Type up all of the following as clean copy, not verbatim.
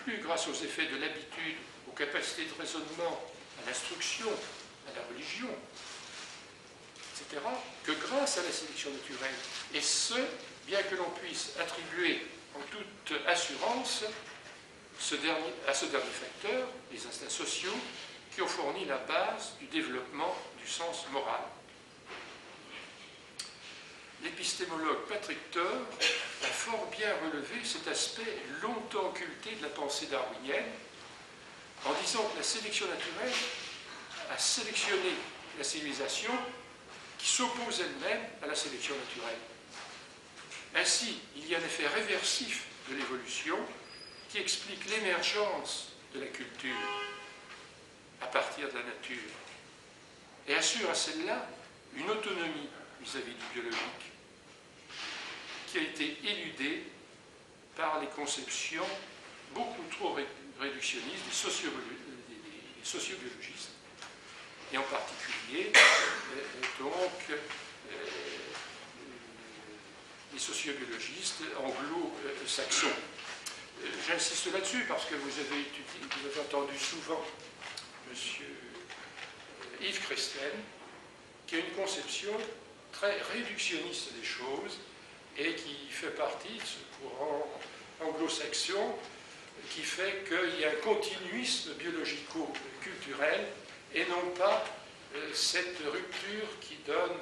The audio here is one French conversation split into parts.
plus grâce aux effets de l'habitude, aux capacités de raisonnement, à l'instruction, à la religion, etc., que grâce à la sélection naturelle. Et ce, bien que l'on puisse attribuer en toute assurance à ce dernier facteur, les instincts sociaux, qui ont fourni la base du développement du sens moral. L'épistémologue Patrick Thor a fort bien relevé cet aspect longtemps occulté de la pensée darwinienne en disant que la sélection naturelle a sélectionné la civilisation qui s'oppose elle-même à la sélection naturelle. Ainsi, il y a un effet réversif de l'évolution qui explique l'émergence de la culture à partir de la nature et assure à celle-là une autonomie vis-à-vis du biologique qui a été éludée par les conceptions beaucoup trop réductionnistes des sociobiologistes, et en particulier les sociobiologistes anglo-saxons. J'insiste là-dessus parce que vous avez entendu souvent M. Yves Christen, qui a une conception très réductionniste des choses et qui fait partie de ce courant anglo-saxon qui fait qu'il y a un continuisme biologico-culturel et non pas cette rupture qui donne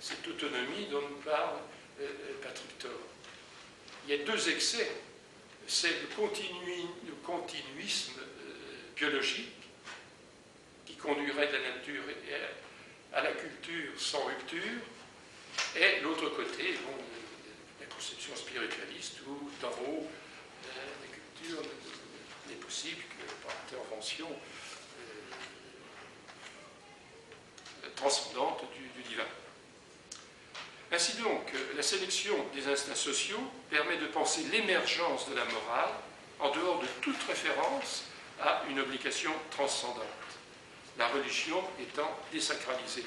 cette autonomie dont nous parle Patrick Thor. Il y a deux excès. C'est le continuisme biologique qui conduirait de la nature à la culture sans rupture, et l'autre côté, bon, la conception spiritualiste où d'en haut, la culture n'est possible que par intervention transcendante du divin. Ainsi donc, la sélection des instincts sociaux permet de penser l'émergence de la morale en dehors de toute référence à une obligation transcendante, la religion étant désacralisée.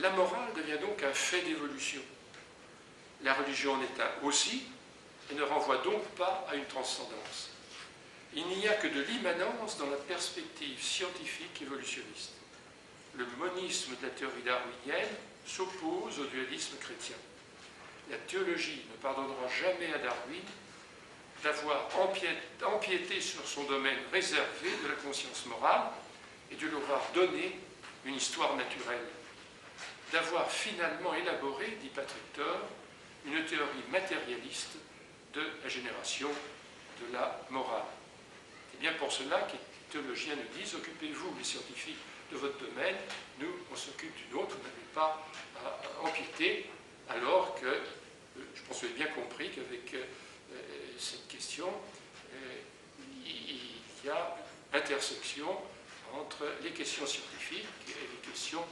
La morale devient donc un fait d'évolution. La religion en est un aussi et ne renvoie donc pas à une transcendance. Il n'y a que de l'immanence dans la perspective scientifique évolutionniste. Le monisme de la théorie darwinienne s'oppose au dualisme chrétien. La théologie ne pardonnera jamais à Darwin d'avoir empiété sur son domaine réservé de la conscience morale et de lui avoir donné une histoire naturelle, d'avoir finalement élaboré, dit Patrick Thor, une théorie matérialiste de la génération de la morale. C'est bien pour cela que les théologiens nous disent « Occupez-vous, les scientifiques, de votre domaine, nous, on s'occupe d'une autre, vous n'avez pas à empiéter », alors que, je pense que vous avez bien compris qu'avec cette question, il y a intersection entre les questions scientifiques et les questions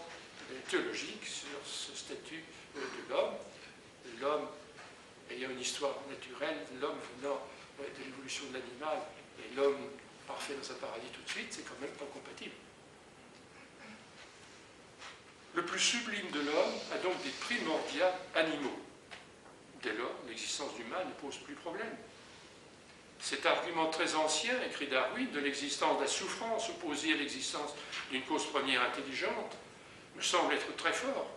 théologiques sur ce statut de l'homme. L'homme ayant une histoire naturelle, l'homme venant de l'évolution de l'animal et l'homme parfait dans un paradis tout de suite, c'est quand même pas compatible. Le plus sublime de l'homme a donc des primordiales animaux. Dès lors, l'existence du mal ne pose plus problème. Cet argument très ancien, écrit Darwin, de l'existence de la souffrance opposée à l'existence d'une cause première intelligente, me semble être très fort.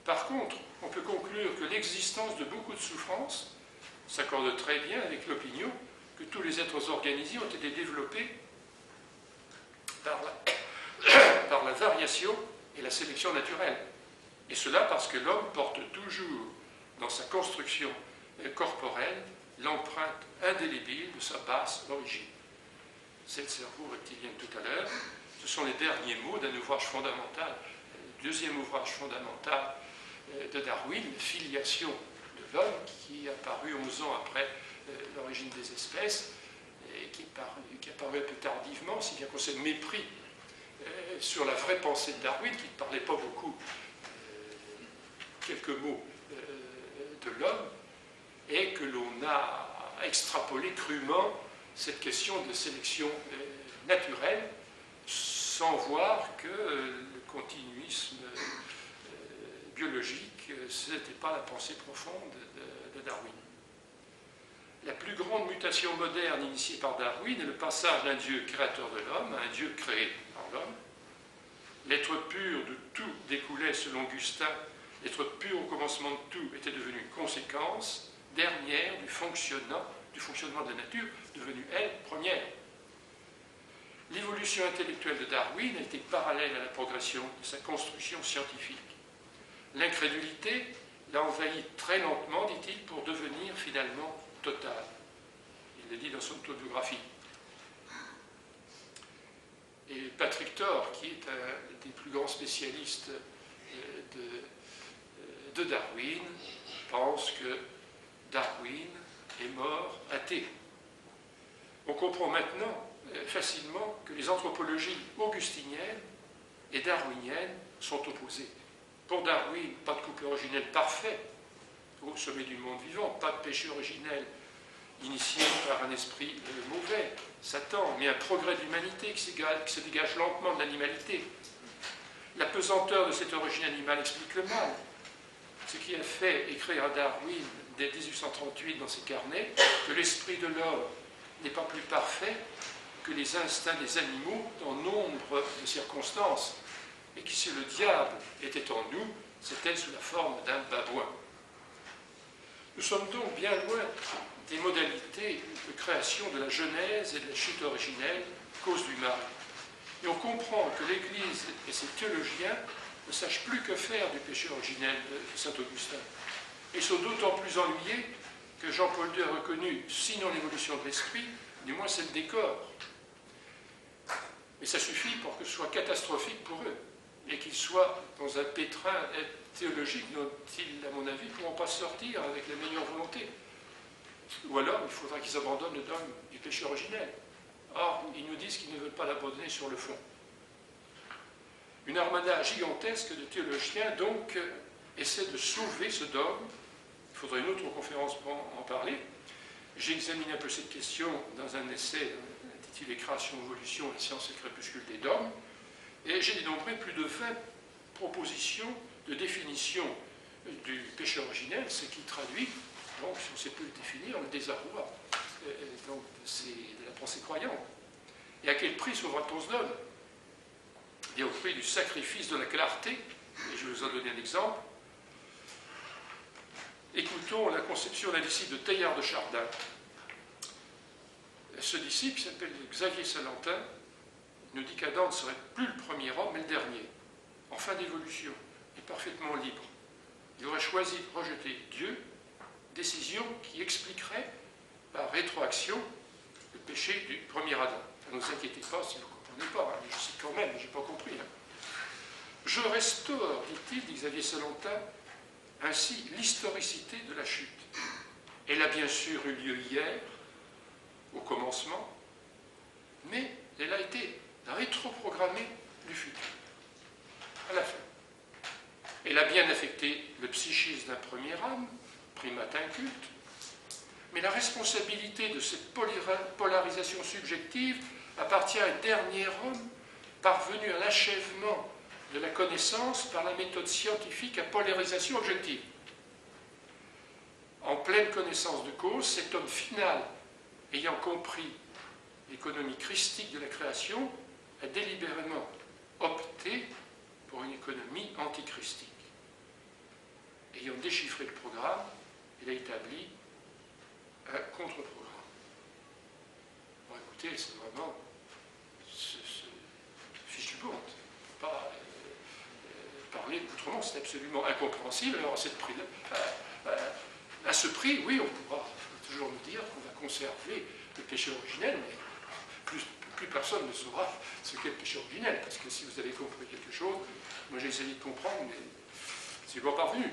Par contre, on peut conclure que l'existence de beaucoup de souffrances s'accorde très bien avec l'opinion que tous les êtres organisés ont été développés par la variation et la sélection naturelle. Et cela parce que l'homme porte toujours dans sa construction corporelle l'empreinte indélébile de sa basse origine. C'est le cerveau reptilien de tout à l'heure. Ce sont les derniers mots d'un ouvrage fondamental, le deuxième ouvrage fondamental de Darwin, Filiation de l'homme, qui est apparu 11 ans après l'origine des espèces, et qui est apparu un peu tardivement, si bien qu'on s'est mépris sur la vraie pensée de Darwin, qui ne parlait pas beaucoup, quelques mots de l'homme, et que l'on a extrapolé crûment cette question de sélection naturelle, sans voir que le continuisme biologique, ce n'était pas la pensée profonde de Darwin. La plus grande l'interprétation moderne initiée par Darwin est le passage d'un Dieu créateur de l'homme à un Dieu créé par l'homme. L'être pur de tout découlait, selon Gustin, l'être pur au commencement de tout était devenu une conséquence dernière du fonctionnement de la nature, devenue, elle, première. L'évolution intellectuelle de Darwin a été parallèle à la progression de sa construction scientifique. L'incrédulité l'a envahi très lentement, dit-il, pour devenir finalement totale. Il le dit dans son autobiographie. Et Patrick Thor, qui est un des plus grands spécialistes de Darwin, pense que Darwin est mort athée. On comprend maintenant facilement que les anthropologies augustiniennes et darwiniennes sont opposées. Pour Darwin, pas de couple originel parfait au sommet du monde vivant, pas de péché originel initié par un esprit mauvais, Satan, mais un progrès de l'humanité qui se dégage lentement de l'animalité. La pesanteur de cette origine animale explique le mal, ce qui a fait écrire à Darwin dès 1838 dans ses carnets que l'esprit de l'homme n'est pas plus parfait que les instincts des animaux dans nombre de circonstances, et que si le diable était en nous, c'était sous la forme d'un babouin. Nous sommes donc bien loin des modalités de création de la Genèse et de la chute originelle, cause du mal. Et on comprend que l'Église et ses théologiens ne sachent plus que faire du péché originel de saint Augustin. Ils sont d'autant plus ennuyés que Jean-Paul II a reconnu, sinon l'évolution de l'esprit, du moins c'est le décor. Mais ça suffit pour que ce soit catastrophique pour eux, et qu'ils soient dans un pétrin théologique dont ils, à mon avis, ne pourront pas sortir avec la meilleure volonté. Ou alors, il faudra qu'ils abandonnent le dogme du péché originel. Or, ils nous disent qu'ils ne veulent pas l'abandonner sur le fond. Une armada gigantesque de théologiens, donc, essaie de sauver ce dogme. Il faudrait une autre conférence pour en parler. J'ai examiné un peu cette question dans un essai intitulé Création, évolution, la science et le crépuscule des dogmes, et j'ai dénombré plus de 20 propositions de définition du péché originel, ce qui traduit, donc, si on ne sait plus le définir, le désarroi donc, de la pensée croyante. Et à quel prix sauvera-t-on ce dogme? Eh bien, au prix du sacrifice de la clarté, et je vais vous en donner un exemple. Écoutons la conception d'un disciple de Teilhard de Chardin. Ce disciple, qui s'appelle Xavier Salentin, nous dit qu'Adam ne serait plus le premier homme, mais le dernier, en fin d'évolution, et parfaitement libre. Il aurait choisi de rejeter Dieu, décision qui expliquerait par rétroaction le péché du premier Adam. Ne vous inquiétez pas si vous ne comprenez pas, hein, je cite quand même, je n'ai pas compris. Hein. Je restaure, dit-il, dit Xavier Salentin, ainsi l'historicité de la chute. Elle a bien sûr eu lieu hier, au commencement, mais elle a été rétroprogrammée du futur, à la fin. Elle a bien affecté le psychisme d'un premier âme, primate inculte, mais la responsabilité de cette polarisation subjective appartient à un dernier homme parvenu à l'achèvement de la connaissance par la méthode scientifique à polarisation objective. En pleine connaissance de cause, cet homme final, ayant compris l'économie christique de la création, a délibérément opté pour une économie antichristique. Ayant déchiffré le programme, il a établi un contre-programme. Bon, écoutez, c'est vraiment fichu du monde. Pas parler autrement, c'est absolument incompréhensible. Alors, à ce prix, oui, on pourra toujours nous dire qu'on va conserver le péché originel, mais plus personne ne saura ce qu'est le péché originel, parce que si vous avez compris quelque chose, moi j'ai essayé de comprendre, mais c'est pas parvenu.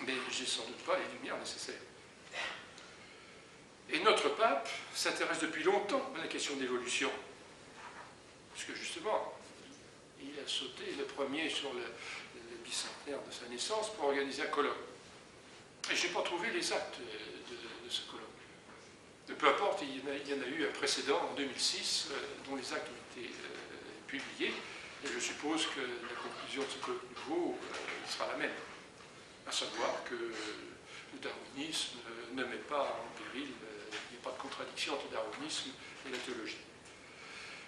Mais j'ai sans doute pas les lumières nécessaires. Et notre pape s'intéresse depuis longtemps à la question de l'évolution, parce que justement, il a sauté le premier sur le bicentenaire de sa naissance pour organiser un colloque. Et je n'ai pas trouvé les actes de ce colloque. Peu importe, il y en a eu un précédent en 2006 dont les actes ont été publiés, et je suppose que la conclusion de ce colloque nouveau sera la même, à savoir que le darwinisme ne met pas en péril, il n'y a pas de contradiction entre le darwinisme et la théologie.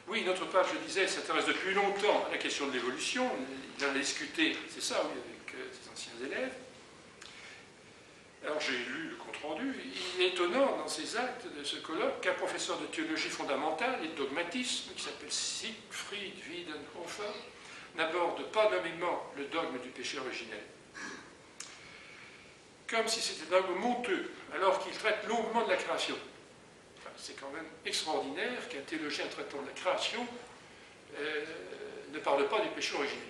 Oui, notre pape, je disais, s'intéresse depuis longtemps à la question de l'évolution. Il en a discuté, c'est ça, oui, avec ses anciens élèves. Alors j'ai lu le compte-rendu. Il est étonnant dans ces actes de ce colloque qu'un professeur de théologie fondamentale et de dogmatisme, qui s'appelle Siegfried Wiedenhofer, n'aborde pas nommément le dogme du péché originel. Comme si c'était un dogme monteux, alors qu'il traite longuement de la création. C'est quand même extraordinaire qu'un théologien traitant de la création ne parle pas du péché originel.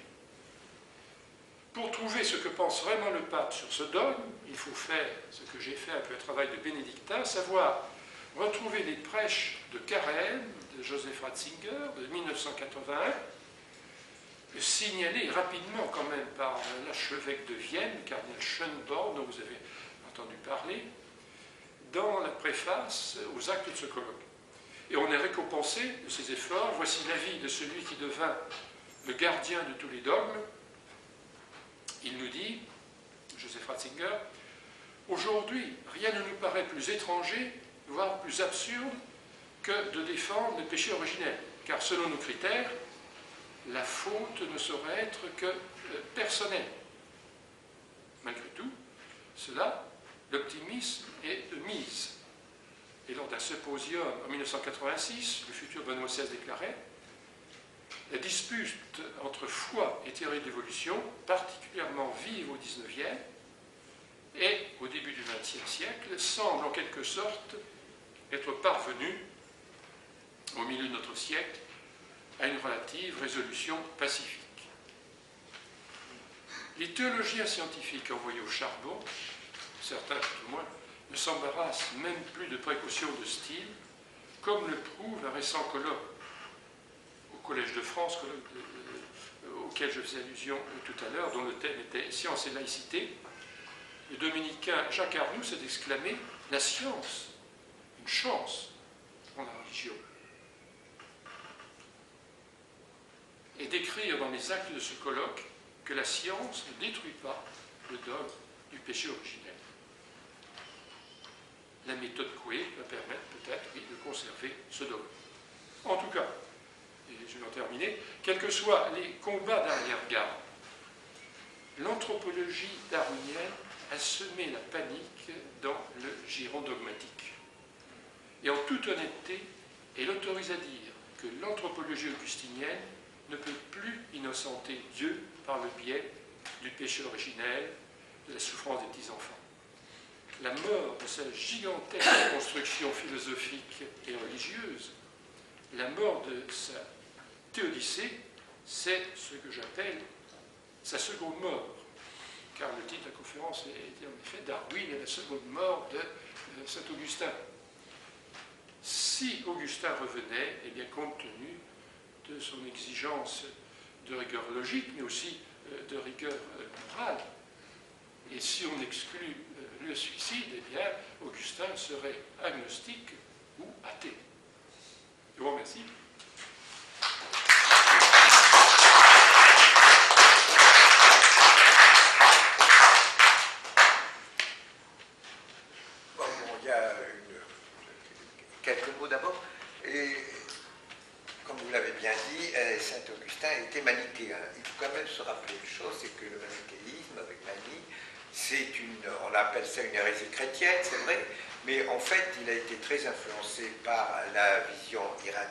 Pour trouver ce que pense vraiment le pape sur ce dogme, il faut faire ce que j'ai fait un peu le travail de bénédictin, savoir retrouver les prêches de Carême, de Joseph Ratzinger, de 1981, signalés rapidement quand même par l'archevêque de Vienne, cardinal Schönborn, dont vous avez entendu parler, dans la préface aux actes de ce colloque. Et on est récompensé de ces efforts. Voici l'avis de celui qui devint le gardien de tous les dogmes. Il nous dit, Joseph Ratzinger, « Aujourd'hui, rien ne nous paraît plus étranger, voire plus absurde, que de défendre le péché originel, car selon nos critères, la faute ne saurait être que personnelle. Malgré tout, cela, l'optimisme est de mise. » Et lors d'un symposium en 1986, le futur Benoît XVI déclarait « La dispute entre foi et théorie de l'évolution, particulièrement vive au XIXe et au début du XXe siècle, semble en quelque sorte être parvenue, au milieu de notre siècle, à une relative résolution pacifique. Les théologiens scientifiques envoyés au charbon, certains tout au moins, ne s'embarrassent même plus de précautions de style, comme le prouve un récent colloque au Collège de France, auquel je faisais allusion tout à l'heure, dont le thème était « Science et laïcité ». Le dominicain Jacques Arnoux s'est exclamé « La science, une chance pour la religion ». Et d'écrire dans les actes de ce colloque que la science ne détruit pas le dogme du péché originel. La méthode Coué va permettre peut-être, oui, de conserver ce dogme. En tout cas, et je vais en terminer, quels que soient les combats d'arrière-garde, l'anthropologie darwinienne a semé la panique dans le giron dogmatique. Et en toute honnêteté, elle autorise à dire que l'anthropologie augustinienne ne peut plus innocenter Dieu par le biais du péché originel, de la souffrance des petits-enfants. La mort de sa gigantesque construction philosophique et religieuse, la mort de sa théodicée, c'est ce que j'appelle sa seconde mort. Car le titre de la conférence est en effet Darwin et la seconde mort de Saint-Augustin. Si Augustin revenait, eh bien, compte tenu de son exigence de rigueur logique, mais aussi de rigueur morale, et si on exclut le suicide, eh bien, Augustin serait agnostique ou athée. Je vous remercie. Bon, il y a quelques mots d'abord. Et comme vous l'avez bien dit, Saint-Augustin était manichéen. Il faut quand même se rappeler une chose, c'est que le manichéisme, avec Mani, on appelle ça une hérésie chrétienne, c'est vrai, mais en fait, il a été très influencé par la vision iranienne